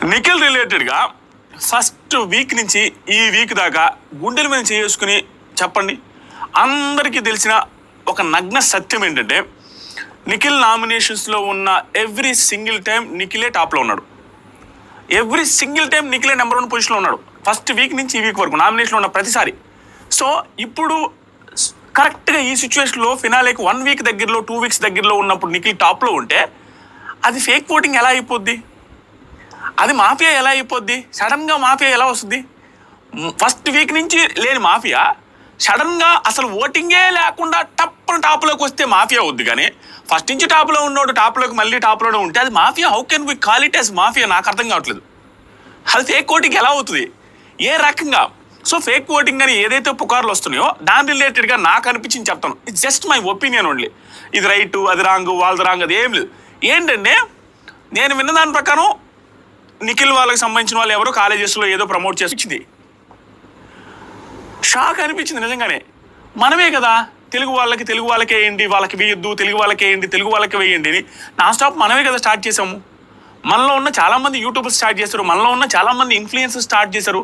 నిఖిల్ రిలేటెడ్గా first week నుంచి ఈ వీక్ దాకా గుండెల మీద చేసుకుని చెప్పండి. అందరికీ తెలిసిన ఒక నగ్న సత్యం ఏంటంటే నిఖిల్ నామినేషన్స్లో ఉన్న ఎవ్రీ సింగిల్ టైం నిఖిలే టాప్లో ఉన్నాడు. ఎవ్రీ సింగిల్ టైం నిఖిలే నెంబర్ 1 పొజిషన్లో ఉన్నాడు. ఫస్ట్ వీక్ నుంచి ఈ వీక్ వరకు నామినేషన్లో ఉన్న ప్రతిసారి. సో ఇప్పుడు కరెక్ట్గా ఈ సిచ్యువేషన్లో ఫినాలేకి 1 వీక్ దగ్గరలో 2 వీక్స్ దగ్గరలో ఉన్నప్పుడు నిఖిల్ టాప్లో ఉంటే అది ఫేక్ ఓటింగ్ ఎలా అయిపోద్ది? అది మాఫియా ఎలా అయిపోద్ది? సడన్గా మాఫియా ఎలా వస్తుంది? ఫస్ట్ వీక్ నుంచి లేని మాఫియా సడన్గా అసలు ఓటింగే లేకుండా టప్పున టాప్లోకి వస్తే మాఫియా అవుద్ది. కానీ ఫస్ట్ నుంచి టాప్లో ఉన్నోడు టాప్లోకి మళ్ళీ టాప్లోనే ఉంటే అది mafia. How can we call it as mafia? నాకు అర్థం కావట్లేదు. అది ఫేక్ ఓటింగ్ ఎలా అవుతుంది? ఏ రకంగా? సో ఫేక్ ఓటింగ్ అని ఏదైతే పుకార్లు వస్తున్నాయో దాని రిలేటెడ్గా నాకు అనిపించింది చెప్తాను. It's just my opinion only. ఇది రైటు, అది రాంగ్, వాళ్ళది రాంగ్, అది ఏం లేదు. ఏంటంటే నేను విన్న దాని ప్రకారం నిఖిల్ వాళ్ళకి సంబంధించిన వాళ్ళు ఎవరో కాలేజెస్లో ఏదో ప్రమోట్ చేసి ఇచ్చింది. షాక్ అనిపించింది నిజంగానే. మనమే కదా తెలుగు వాళ్ళకే వేయండి, వాళ్ళకి వేయొద్దు, తెలుగు వాళ్ళకే వేయండి, తెలుగు వాళ్ళకి వేయండి అని నాన్ స్టాప్ మనమే కదా స్టార్ట్ చేసాము. మనలో ఉన్న చాలామంది యూట్యూబర్స్ స్టార్ట్ చేశారు, మనలో ఉన్న చాలామంది ఇన్ఫ్లుయెన్సర్స్ స్టార్ట్ చేశారు.